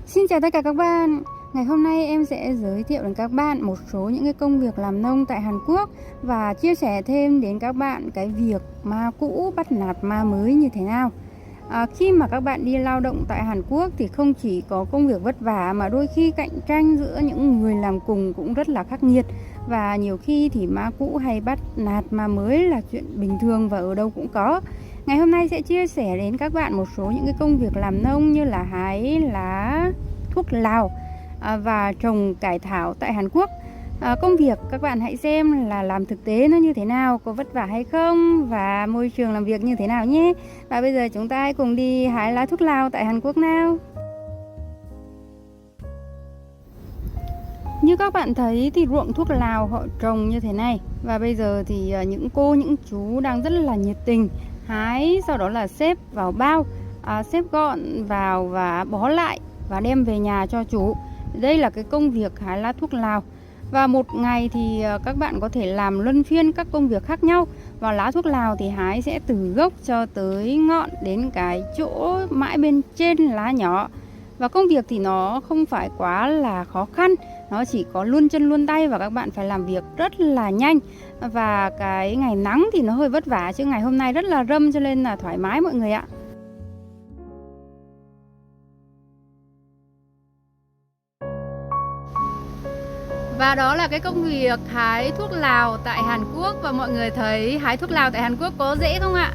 Xin chào tất cả các bạn. Ngày hôm nay em sẽ giới thiệu đến các bạn một số những cái công việc làm nông tại Hàn Quốc và chia sẻ thêm đến các bạn cái việc ma cũ bắt nạt ma mới như thế nào. Khi mà các bạn đi lao động tại Hàn Quốc thì không chỉ có công việc vất vả mà đôi khi cạnh tranh giữa những người làm cùng cũng rất là khắc nghiệt, và nhiều khi thì ma cũ hay bắt nạt ma mới là chuyện bình thường và ở đâu cũng có. Ngày hôm nay sẽ chia sẻ đến các bạn một số những cái công việc làm nông như là hái lá thuốc lào và trồng cải thảo tại Hàn Quốc. Công việc các bạn hãy xem là làm thực tế nó như thế nào, có vất vả hay không và môi trường làm việc như thế nào nhé. Và bây giờ chúng ta hãy cùng đi hái lá thuốc lào tại Hàn Quốc nào. Như các bạn thấy thì ruộng thuốc lào họ trồng như thế này. Và bây giờ thì những cô, những chú đang rất là nhiệt tình hái, sau đó là xếp vào bao, xếp gọn vào và bó lại và đem về nhà cho chủ. Đây là cái công việc hái lá thuốc lào. Và một ngày thì các bạn có thể làm luân phiên các công việc khác nhau. Và lá thuốc lào thì hái sẽ từ gốc cho tới ngọn đến cái chỗ mãi bên trên lá nhỏ. Và công việc thì nó không phải quá là khó khăn, nó chỉ có luôn chân luôn tay và các bạn phải làm việc rất là nhanh. Và cái ngày nắng thì nó hơi vất vả, chứ ngày hôm nay rất là râm cho nên là thoải mái mọi người ạ. Và đó là cái công việc hái thuốc lào tại Hàn Quốc. Và mọi người thấy hái thuốc lào tại Hàn Quốc có dễ không ạ?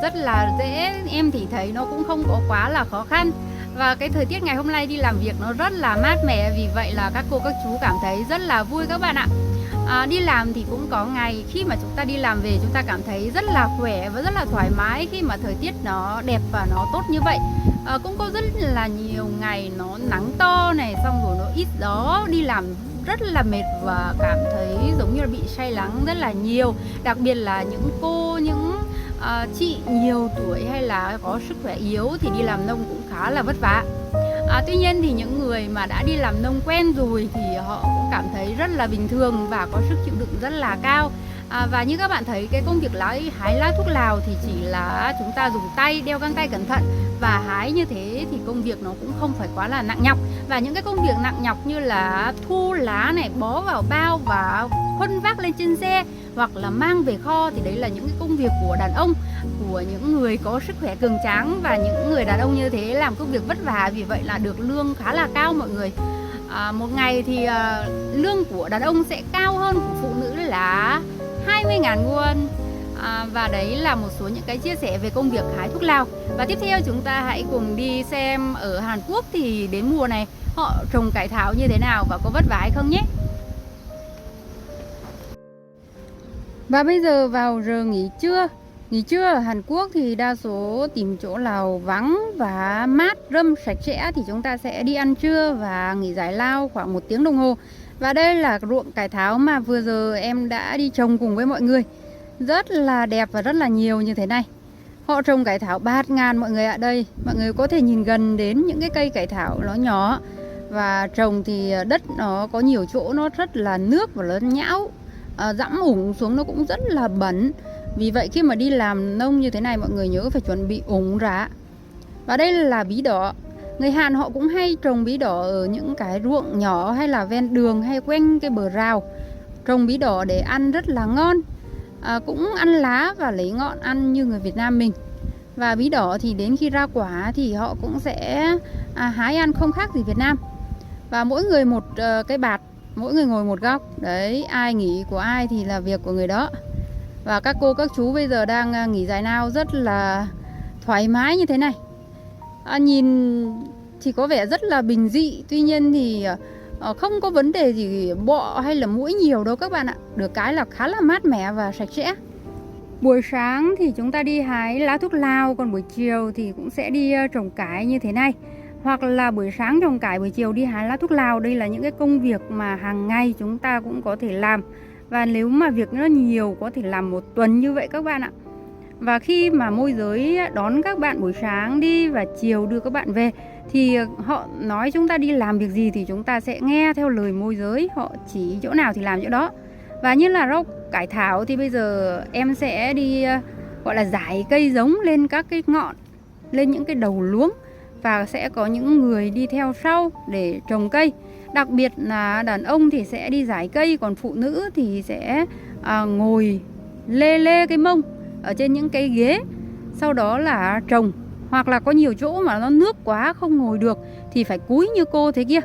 Rất là dễ, em thì thấy nó cũng không có quá là khó khăn. Và cái thời tiết ngày hôm nay đi làm việc nó rất là mát mẻ, vì vậy là các cô các chú cảm thấy rất là vui các bạn ạ. Đi làm thì cũng có ngày khi mà chúng ta đi làm về chúng ta cảm thấy rất là khỏe và rất là thoải mái khi mà thời tiết nó đẹp và nó tốt như vậy. Cũng có rất là nhiều ngày nó nắng to này, xong rồi nó ít gió, đi làm rất là mệt và cảm thấy giống như là bị say nắng rất là nhiều. Đặc biệt là những cô, những chị nhiều tuổi hay là có sức khỏe yếu thì đi làm nông cũng khá là vất vả. Tuy nhiên thì những người mà đã đi làm nông quen rồi thì họ cũng cảm thấy rất là bình thường và có sức chịu đựng rất là cao. Và như các bạn thấy cái công việc hái lá thuốc lào thì chỉ là chúng ta dùng tay, đeo găng tay cẩn thận và hái như thế thì công việc nó cũng không phải quá là nặng nhọc. Và những cái công việc nặng nhọc như là thu lá này, bó vào bao và khuân vác lên trên xe hoặc là mang về kho thì đấy là những cái công việc của đàn ông, của những người có sức khỏe cường tráng. Và những người đàn ông như thế làm công việc vất vả, vì vậy là được lương khá là cao mọi người. Một ngày thì lương của đàn ông sẽ cao hơn của phụ nữ là 20.000 won. Và đấy là một số những cái chia sẻ về công việc hái thuốc lào. Và tiếp theo chúng ta hãy cùng đi xem ở Hàn Quốc thì đến mùa này họ trồng cải thảo như thế nào và có vất vả hay không nhé. Và bây giờ vào giờ nghỉ trưa. Nghỉ trưa ở Hàn Quốc thì đa số tìm chỗ nào vắng và mát, râm, sạch sẽ thì chúng ta sẽ đi ăn trưa và nghỉ giải lao khoảng 1 tiếng đồng hồ. Và đây là ruộng cải thảo mà vừa giờ em đã đi trồng cùng với mọi người. Rất là đẹp và rất là nhiều như thế này. Họ trồng cải thảo bạt ngàn mọi người ạ. Đây, mọi người có thể nhìn gần đến những cái cây cải thảo nó nhỏ. Và trồng thì đất nó có nhiều chỗ nó rất là nước và nó nhão, dẫm ủng xuống nó cũng rất là bẩn. Vì vậy khi mà đi làm nông như thế này mọi người nhớ phải chuẩn bị ủng rá. Và đây là bí đỏ. Người Hàn họ cũng hay trồng bí đỏ ở những cái ruộng nhỏ hay là ven đường hay quanh cái bờ rào. Trồng bí đỏ để ăn rất là ngon. Cũng ăn lá và lấy ngọn ăn như người Việt Nam mình. Và bí đỏ thì đến khi ra quả thì họ cũng sẽ hái ăn không khác gì Việt Nam. Và mỗi người một cái bạt, mỗi người ngồi một góc. Đấy, ai nghỉ của ai thì là việc của người đó. Và các cô các chú bây giờ đang nghỉ giải lao rất là thoải mái như thế này. Nhìn thì có vẻ rất là bình dị. Tuy nhiên thì không có vấn đề gì bọ hay là muỗi nhiều đâu các bạn ạ. Được cái là khá là mát mẻ và sạch sẽ. Buổi sáng thì chúng ta đi hái lá thuốc lào, còn buổi chiều thì cũng sẽ đi trồng cải như thế này. Hoặc là buổi sáng trồng cải, buổi chiều đi hái lá thuốc lào. Đây là những cái công việc mà hàng ngày chúng ta cũng có thể làm. Và nếu mà việc nó nhiều có thể làm 1 tuần như vậy các bạn ạ. Và khi mà môi giới đón các bạn buổi sáng đi và chiều đưa các bạn về thì họ nói chúng ta đi làm việc gì thì chúng ta sẽ nghe theo lời môi giới. Họ chỉ chỗ nào thì làm chỗ đó. Và như là rau cải thảo thì bây giờ em sẽ đi gọi là rải cây giống lên các cái ngọn, lên những cái đầu luống. và sẽ có những người đi theo sau để trồng cây. Đặc biệt là đàn ông thì sẽ đi rải cây, còn phụ nữ thì sẽ ngồi lê lê cái mông ở trên những cái ghế, sau đó là trồng. Hoặc là có nhiều chỗ mà nó nước quá không ngồi được thì phải cúi như cô thế kia.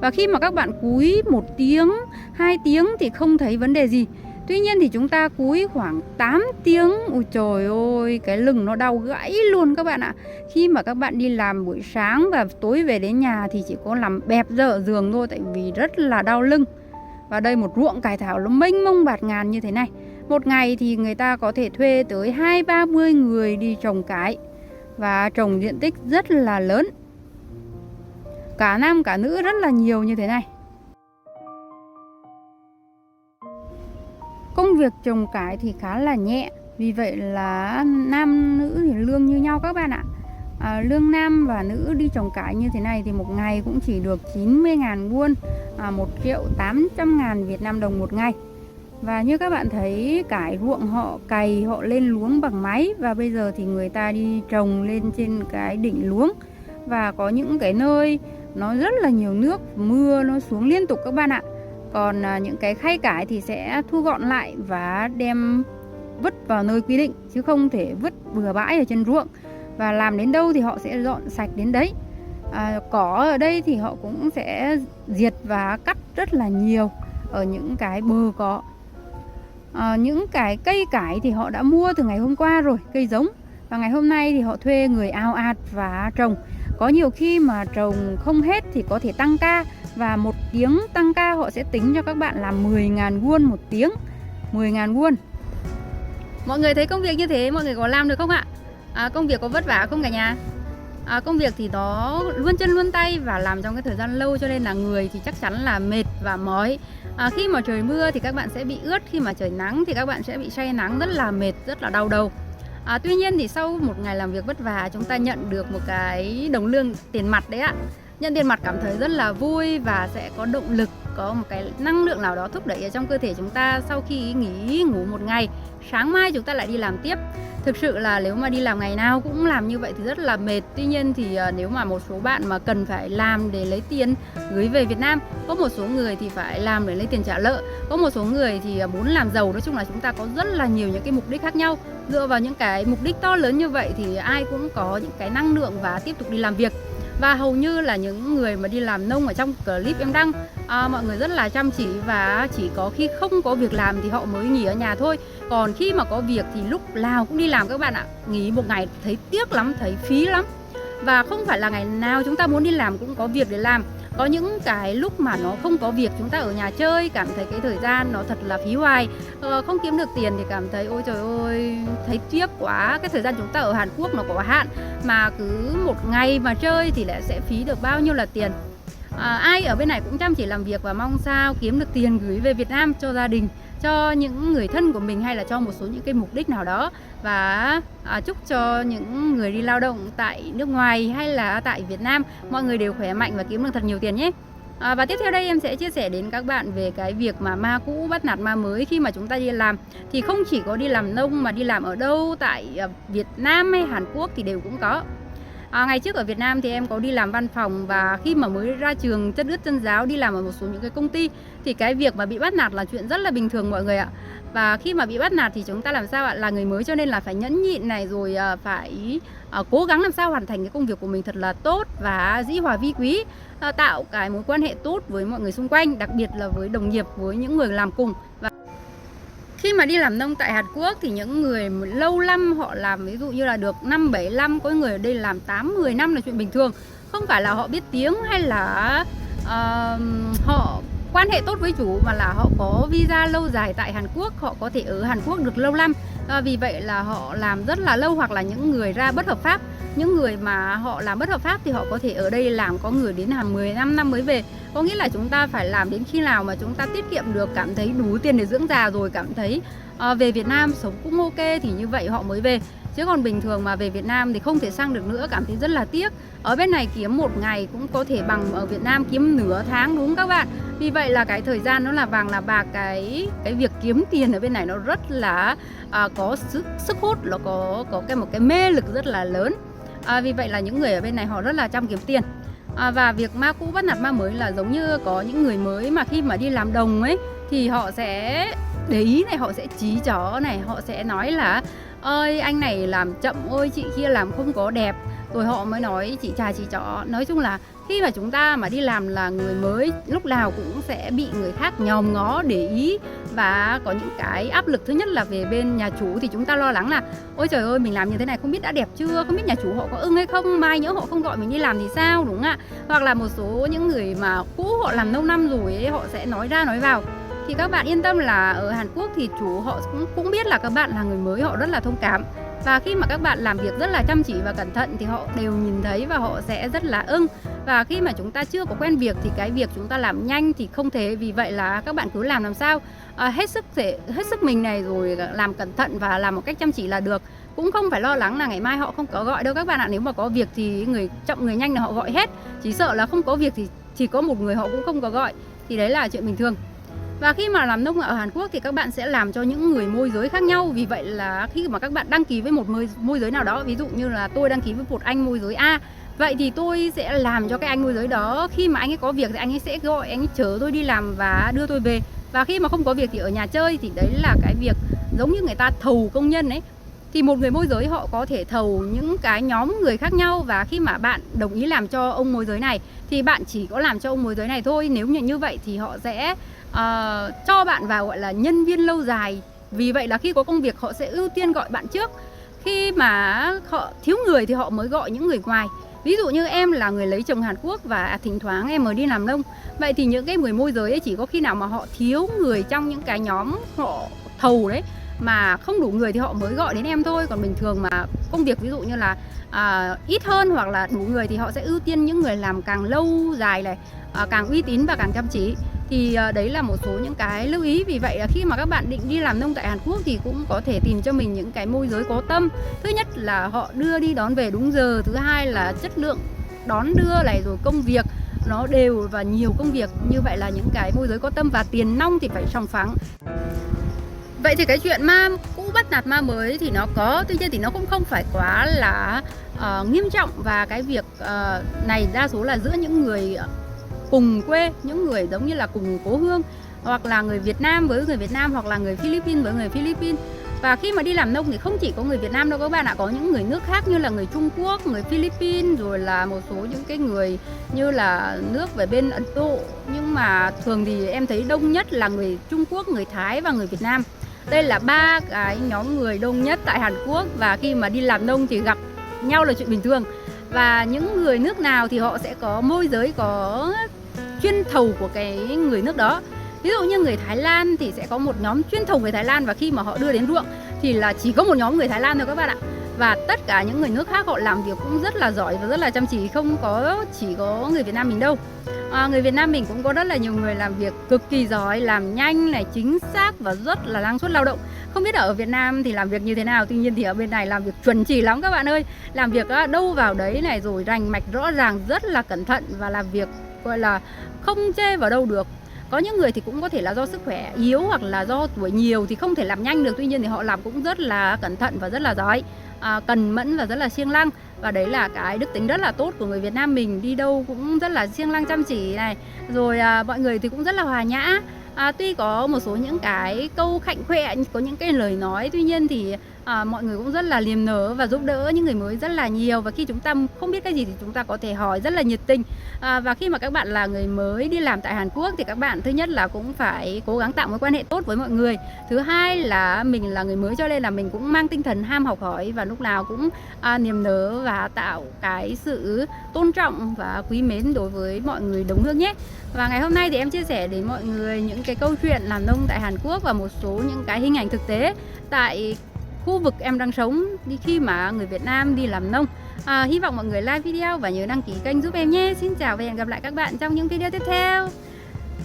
Và khi mà các bạn cúi 1 tiếng, 2 tiếng thì không thấy vấn đề gì. Tuy nhiên thì chúng ta cúi khoảng 8 tiếng, ôi trời ơi, cái lưng nó đau gãy luôn các bạn ạ. Khi mà các bạn đi làm buổi sáng và tối về đến nhà thì chỉ có nằm bẹp ra ở giường thôi, tại vì rất là đau lưng. Và đây một ruộng cải thảo nó mênh mông bạt ngàn như thế này. Một ngày thì người ta có thể thuê tới 20-30 người đi trồng cải. Và trồng diện tích rất là lớn, cả nam cả nữ rất là nhiều như thế này. Công việc trồng cải thì khá là nhẹ, vì vậy là nam nữ thì lương như nhau các bạn ạ. Lương nam và nữ đi trồng cải như thế này thì một ngày cũng chỉ được 90.000 won, 1.800.000 Việt Nam đồng một ngày. Và như các bạn thấy, cải ruộng họ cày, họ lên luống bằng máy, và bây giờ thì người ta đi trồng lên trên cái đỉnh luống. Và có những cái nơi nó rất là nhiều nước, mưa nó xuống liên tục các bạn ạ. Còn những cái khay cải thì sẽ thu gọn lại và đem vứt vào nơi quy định, chứ không thể vứt bừa bãi ở trên ruộng. Và làm đến đâu thì họ sẽ dọn sạch đến đấy. Cỏ ở đây thì họ cũng sẽ diệt và cắt rất là nhiều ở những cái bờ cỏ. Những cái cây cải thì họ đã mua từ ngày hôm qua rồi, cây giống. Và ngày hôm nay thì họ thuê người ào ạt và trồng. Có nhiều khi mà trồng không hết thì có thể tăng ca. Và 1 tiếng tăng ca họ sẽ tính cho các bạn là 10.000 won 1 tiếng. 10.000 won. Mọi người thấy công việc như thế mọi người có làm được không ạ? Công việc có vất vả không cả nhà? Công việc thì nó luôn chân luôn tay và làm trong cái thời gian lâu, cho nên là người thì chắc chắn là mệt và mỏi. Khi mà trời mưa thì các bạn sẽ bị ướt, khi mà trời nắng thì các bạn sẽ bị say nắng, rất là mệt, rất là đau đầu. Tuy nhiên thì sau một ngày làm việc vất vả, chúng ta nhận được một cái đồng lương tiền mặt đấy ạ. Nhận tiền mặt cảm thấy rất là vui và sẽ có động lực, có một cái năng lượng nào đó thúc đẩy ở trong cơ thể chúng ta. Sau khi nghỉ ngủ một ngày, sáng mai chúng ta lại đi làm tiếp. Thực sự là nếu mà đi làm ngày nào cũng làm như vậy thì rất là mệt. Tuy nhiên thì nếu mà một số bạn mà cần phải làm để lấy tiền gửi về Việt Nam, có một số người thì phải làm để lấy tiền trả nợ, có một số người thì muốn làm giàu. Nói chung là chúng ta có rất là nhiều những cái mục đích khác nhau. Dựa vào những cái mục đích to lớn như vậy thì ai cũng có những cái năng lượng và tiếp tục đi làm việc. Và hầu như là những người mà đi làm nông ở trong clip em đăng, mọi người rất là chăm chỉ và chỉ có khi không có việc làm thì họ mới nghỉ ở nhà thôi. Còn khi mà có việc thì lúc nào cũng đi làm các bạn ạ. Nghỉ một ngày thấy tiếc lắm, thấy phí lắm. Và không phải là ngày nào chúng ta muốn đi làm cũng có việc để làm. Có những cái lúc mà nó không có việc, chúng ta ở nhà chơi, cảm thấy cái thời gian nó thật là phí hoài. Không kiếm được tiền thì cảm thấy ôi trời ơi, thấy tiếc quá. Cái thời gian chúng ta ở Hàn Quốc nó có hạn, mà cứ một ngày mà chơi thì lại sẽ phí được bao nhiêu là tiền. Ai ở bên này cũng chăm chỉ làm việc và mong sao kiếm được tiền gửi về Việt Nam cho gia đình, cho những người thân của mình, hay là cho một số những cái mục đích nào đó. Và chúc cho những người đi lao động tại nước ngoài hay là tại Việt Nam, mọi người đều khỏe mạnh và kiếm được thật nhiều tiền nhé. Và tiếp theo đây em sẽ chia sẻ đến các bạn về cái việc mà ma cũ bắt nạt ma mới khi mà chúng ta đi làm. Thì không chỉ có đi làm nông mà đi làm ở đâu, tại Việt Nam hay Hàn Quốc thì đều cũng có. Ngày trước ở Việt Nam thì em có đi làm văn phòng, và khi mà mới ra trường chân ướt chân ráo đi làm ở một số những cái công ty thì cái việc mà bị bắt nạt là chuyện rất là bình thường mọi người ạ. Và khi mà bị bắt nạt thì chúng ta làm sao ạ? Là người mới cho nên là phải nhẫn nhịn này, rồi phải cố gắng làm sao hoàn thành cái công việc của mình thật là tốt và dĩ hòa vi quý, tạo cái mối quan hệ tốt với mọi người xung quanh, đặc biệt là với đồng nghiệp, với những người làm cùng. Và khi mà đi làm nông tại Hàn Quốc thì những người lâu năm họ làm, ví dụ như là được 5-7 năm, có người ở đây làm 8-10 năm là chuyện bình thường. Không phải là họ biết tiếng hay là họ quan hệ tốt với chủ, mà là họ có visa lâu dài tại Hàn Quốc, họ có thể ở Hàn Quốc được lâu năm. Vì vậy là họ làm rất là lâu. Hoặc là những người ra bất hợp pháp, những người mà họ làm bất hợp pháp thì họ có thể ở đây làm, có người đến hàng 15 năm mới về. Có nghĩa là chúng ta phải làm đến khi nào mà chúng ta tiết kiệm được, cảm thấy đủ tiền để dưỡng già rồi, cảm thấy về Việt Nam sống cũng ok thì như vậy họ mới về. Chứ còn bình thường mà về Việt Nam thì không thể sang được nữa, cảm thấy rất là tiếc. Ở bên này kiếm một ngày cũng có thể bằng ở Việt Nam kiếm nửa tháng, đúng không các bạn? Vì vậy là cái thời gian nó là vàng là bạc, cái việc kiếm tiền ở bên này nó rất là có sức hút, nó có một cái mê lực rất là lớn. Vì vậy là những người ở bên này họ rất là chăm kiếm tiền. Và việc ma cũ bắt nạt ma mới là giống như có những người mới mà khi mà đi làm đồng ấy thì họ sẽ để ý này, họ sẽ chí chó này, họ sẽ nói là ơi anh này làm chậm, ôi chị kia làm không có đẹp. Rồi họ mới nói chị trà chị chó. Nói chung là khi mà chúng ta mà đi làm là người mới, lúc nào cũng sẽ bị người khác nhòm ngó để ý. Và có những cái áp lực, thứ nhất là về bên nhà chủ thì chúng ta lo lắng là ôi trời ơi mình làm như thế này không biết đã đẹp chưa, không biết nhà chủ họ có ưng hay không, mai nhỡ họ không gọi mình đi làm thì sao, đúng không ạ? Hoặc là một số những người mà cũ họ làm lâu năm rồi ấy, họ sẽ nói ra nói vào. Thì các bạn yên tâm là ở Hàn Quốc thì chủ họ cũng biết là các bạn là người mới, họ rất là thông cảm. Và khi mà các bạn làm việc rất là chăm chỉ và cẩn thận thì họ đều nhìn thấy và họ sẽ rất là ưng. Và khi mà chúng ta chưa có quen việc thì cái việc chúng ta làm nhanh thì không thể. Vì vậy là các bạn cứ làm sao hết sức mình này, rồi làm cẩn thận và làm một cách chăm chỉ là được. Cũng không phải lo lắng là ngày mai họ không có gọi đâu các bạn ạ. Nếu mà có việc thì người chậm người nhanh là họ gọi hết. Chỉ sợ là không có việc thì chỉ có một người họ cũng không có gọi. Thì đấy là chuyện bình thường. Và khi mà làm nông ở Hàn Quốc thì các bạn sẽ làm cho những người môi giới khác nhau. Vì vậy là khi mà các bạn đăng ký với một môi giới nào đó, ví dụ như là tôi đăng ký với một anh môi giới A, vậy thì tôi sẽ làm cho cái anh môi giới đó. Khi mà anh ấy có việc thì anh ấy sẽ gọi, anh ấy chở tôi đi làm và đưa tôi về. Và khi mà không có việc thì ở nhà chơi. Thì đấy là cái việc giống như người ta thầu công nhân ấy. Thì một người môi giới họ có thể thầu những cái nhóm người khác nhau. Và khi mà bạn đồng ý làm cho ông môi giới này thì bạn chỉ có làm cho ông môi giới này thôi. Nếu như vậy thì họ sẽ cho bạn vào gọi là nhân viên lâu dài. Vì vậy là khi có công việc họ sẽ ưu tiên gọi bạn trước. Khi mà họ thiếu người thì họ mới gọi những người ngoài. Ví dụ như em là người lấy chồng Hàn Quốc và thỉnh thoảng em mới đi làm nông. Vậy thì những cái người môi giới ấy chỉ có khi nào mà họ thiếu người trong những cái nhóm họ thầu đấy mà không đủ người thì họ mới gọi đến em thôi. Còn bình thường mà công việc ví dụ như là ít hơn hoặc là đủ người thì họ sẽ ưu tiên những người làm càng lâu dài này, càng uy tín và càng chăm chỉ. Thì đấy là một số những cái lưu ý. Vì vậy khi mà các bạn định đi làm nông tại Hàn Quốc thì cũng có thể tìm cho mình những cái môi giới có tâm. Thứ nhất là họ đưa đi đón về đúng giờ. Thứ hai là chất lượng đón đưa này, rồi công việc nó đều và nhiều công việc. Như vậy là những cái môi giới có tâm. Và tiền nong thì phải sòng phẳng. Vậy thì cái chuyện ma cũ bắt nạt ma mới thì nó có, tuy nhiên thì nó cũng không phải quá là nghiêm trọng. Và cái việc này đa số là giữa những người cùng quê, những người giống như là cùng cố hương, hoặc là người Việt Nam với người Việt Nam, hoặc là người Philippines với người Philippines. Và khi mà đi làm nông thì không chỉ có người Việt Nam đâu các bạn ạ, có những người nước khác như là người Trung Quốc, người Philippines, rồi là một số những cái người như là nước về bên Ấn Độ. Nhưng mà thường thì em thấy đông nhất là người Trung Quốc, người Thái và người Việt Nam. Đây là ba cái nhóm người đông nhất tại Hàn Quốc. Và khi mà đi làm nông thì gặp nhau là chuyện bình thường. Và những người nước nào thì họ sẽ có môi giới, có chuyên thầu của cái người nước đó. Ví dụ như người Thái Lan thì sẽ có một nhóm chuyên thầu người Thái Lan. Và khi mà họ đưa đến ruộng thì là chỉ có một nhóm người Thái Lan thôi các bạn ạ. Và tất cả những người nước khác họ làm việc cũng rất là giỏi và rất là chăm chỉ. Không có chỉ có người Việt Nam mình đâu. Người Việt Nam mình cũng có rất là nhiều người làm việc cực kỳ giỏi, làm nhanh này, chính xác và rất là năng suất lao động. Không biết ở Việt Nam thì làm việc như thế nào, tuy nhiên thì ở bên này làm việc chuẩn chỉ lắm các bạn ơi. Làm việc đâu vào đấy này, rồi rành mạch rõ ràng, rất là cẩn thận và làm việc gọi là không chê vào đâu được. Có những người thì cũng có thể là do sức khỏe yếu hoặc là do tuổi nhiều thì không thể làm nhanh được. Tuy nhiên thì họ làm cũng rất là cẩn thận và rất là giỏi, cần mẫn và rất là siêng năng. Và đấy là cái đức tính rất là tốt của người Việt Nam mình. Đi đâu cũng rất là siêng năng chăm chỉ này. Rồi mọi người thì cũng rất là hòa nhã. Tuy có một số những cái câu khạnh khoe, có những cái lời nói, tuy nhiên thì mọi người cũng rất là niềm nở và giúp đỡ những người mới rất là nhiều. Và khi chúng ta không biết cái gì thì chúng ta có thể hỏi rất là nhiệt tình. Và khi mà các bạn là người mới đi làm tại Hàn Quốc thì các bạn thứ nhất là cũng phải cố gắng tạo mối quan hệ tốt với mọi người. Thứ hai là mình là người mới cho nên là mình cũng mang tinh thần ham học hỏi và lúc nào cũng niềm nở và tạo cái sự tôn trọng và quý mến đối với mọi người đồng hương nhé. Và ngày hôm nay thì em chia sẻ đến mọi người những cái câu chuyện làm nông tại Hàn Quốc và một số những cái hình ảnh thực tế tại khu vực em đang sống khi mà người Việt Nam đi làm nông. Hy vọng mọi người like video và nhớ đăng ký kênh giúp em nhé. Xin chào và hẹn gặp lại các bạn trong những video tiếp theo.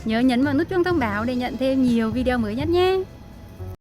Nhớ nhấn vào nút chuông thông báo để nhận thêm nhiều video mới nhất nhé.